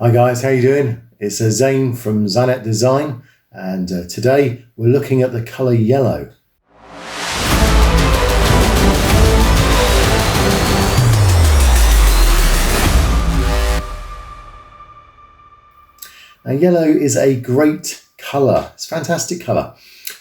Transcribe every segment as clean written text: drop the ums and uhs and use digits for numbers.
Hi guys, how you doing? It's Zane from Zanet Design, and today we're looking at the colour yellow. Now, yellow is a great colour. It's a fantastic colour,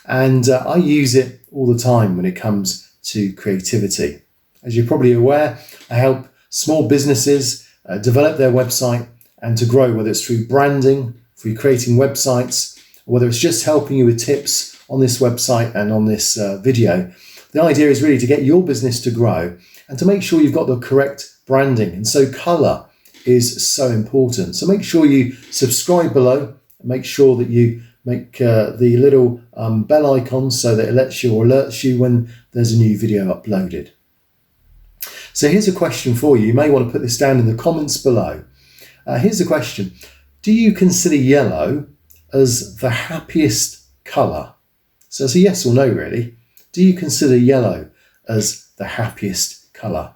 and I use it all the time when it comes to creativity. As you're probably aware, I help small businesses develop their website and to grow, whether it's through branding, through creating websites, or whether it's just helping you with tips on this website and on this video. The idea is really to get your business to grow and to make sure you've got the correct branding. And so colour is so important. So make sure you subscribe below and make sure that you make the little bell icon so that it lets you or alerts you when there's a new video uploaded. So here's a question for you. You may want to put this down in the comments below. Here's the question. Do you consider yellow as the happiest colour? So it's a yes or no, really. Do you consider yellow as the happiest colour?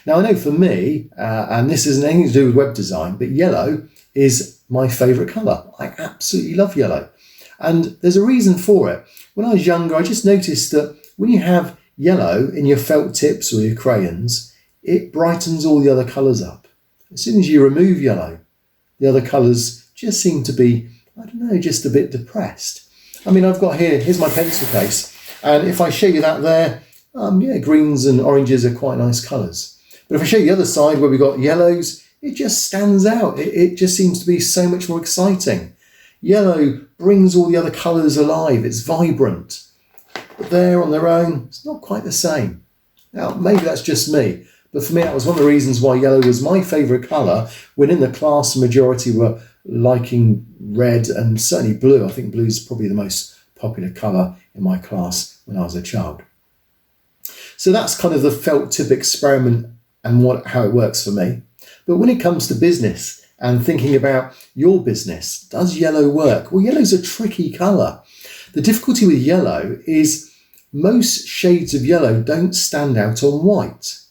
Now, I know for me, and this isn't anything to do with web design, but yellow is my favourite colour. I absolutely love yellow. And there's a reason for it. When I was younger, I just noticed that when you have yellow in your felt tips or your crayons, it brightens all the other colours up. As soon as you remove yellow, the other colours just seem to be, I don't know, just a bit depressed. I mean, I've got here's my pencil case, and if I show you that there, greens and oranges are quite nice colours. But if I show you the other side where we've got yellows, it just stands out. It just seems to be so much more exciting. Yellow brings all the other colours alive. It's vibrant. But there on their own, it's not quite the same. Now, maybe that's just me. But for me, that was one of the reasons why yellow was my favourite colour, when in the class the majority were liking red and certainly blue. I think blue is probably the most popular colour in my class when I was a child. So that's kind of the felt tip experiment and how it works for me. But when it comes to business and thinking about your business, does yellow work? Well, yellow's a tricky colour. The difficulty with yellow is most shades of yellow don't stand out on white.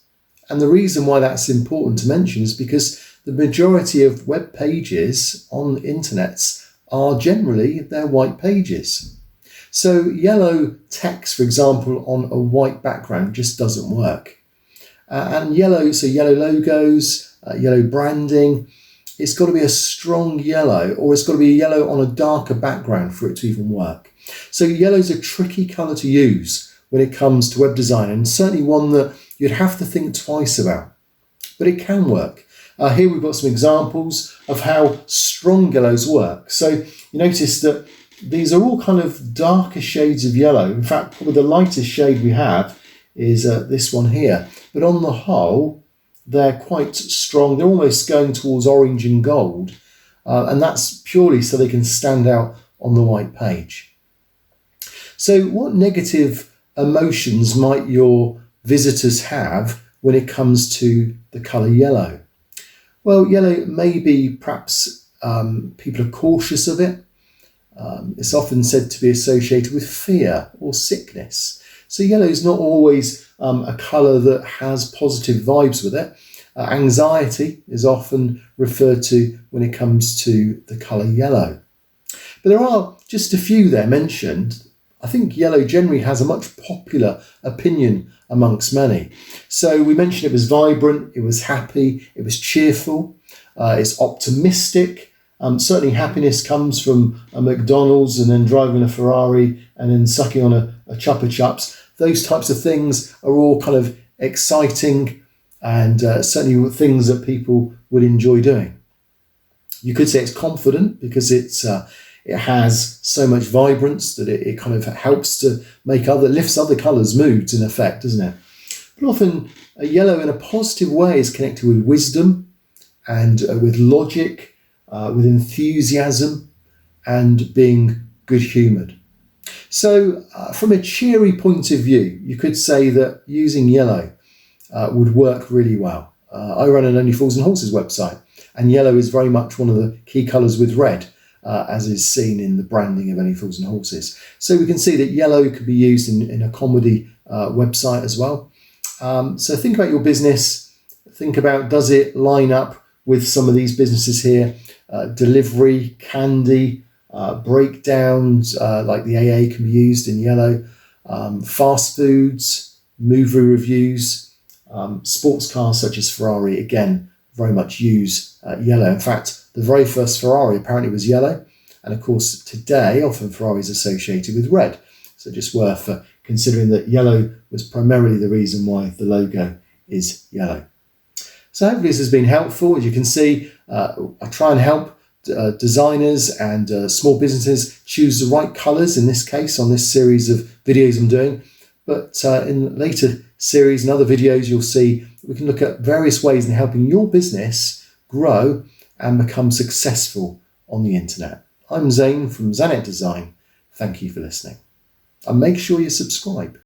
And the reason why that's important to mention is because the majority of web pages on internets are generally their white pages. So yellow text, for example, on a white background just doesn't work. And yellow logos, yellow branding, it's got to be a strong yellow, or it's got to be a yellow on a darker background for it to even work. So yellow's a tricky colour to use when it comes to web design, and certainly one that you'd have to think twice about, but it can work. Here we've got some examples of how strong yellows work. So you notice that these are all kind of darker shades of yellow. In fact, probably the lightest shade we have is this one here. But on the whole, they're quite strong. They're almost going towards orange and gold. And that's purely so they can stand out on the white page. So what negative emotions might your visitors have when it comes to the colour yellow? Well, yellow may be perhaps people are cautious of it. It's often said to be associated with fear or sickness. So yellow is not always a colour that has positive vibes with it. Anxiety is often referred to when it comes to the colour yellow. But there are just a few there mentioned. I think yellow generally has a much popular opinion amongst many. So we mentioned it was vibrant, it was happy, it was cheerful, it's optimistic. Certainly happiness comes from a McDonald's and then driving a Ferrari and then sucking on a Chupa Chups. Those types of things are all kind of exciting and certainly things that people would enjoy doing. You could say it's confident because it has so much vibrance that it kind of helps to lifts other colours' moods in effect, doesn't it? But often yellow in a positive way is connected with wisdom and with logic, with enthusiasm and being good-humoured. So from a cheery point of view, you could say that using yellow would work really well. I run an Only Fools and Horses website, and yellow is very much one of the key colours with red. As is seen in the branding of Only Fools and Horses. So we can see that yellow could be used in a comedy website as well. So think about your business, think about, does it line up with some of these businesses here? delivery, candy, breakdowns like the AA can be used in yellow, fast foods, movie reviews, sports cars such as Ferrari, again, very much use yellow. In fact, the very first Ferrari apparently was yellow. And of course, today, often Ferrari is associated with red. So just worth considering that yellow was primarily the reason why the logo is yellow. So hopefully this has been helpful. As you can see, I try and help designers and small businesses choose the right colours, in this case, on this series of videos I'm doing. But in later series and other videos, you'll see we can look at various ways in helping your business grow and become successful on the internet. I'm Zane from Zanet Design. Thank you for listening. And make sure you subscribe.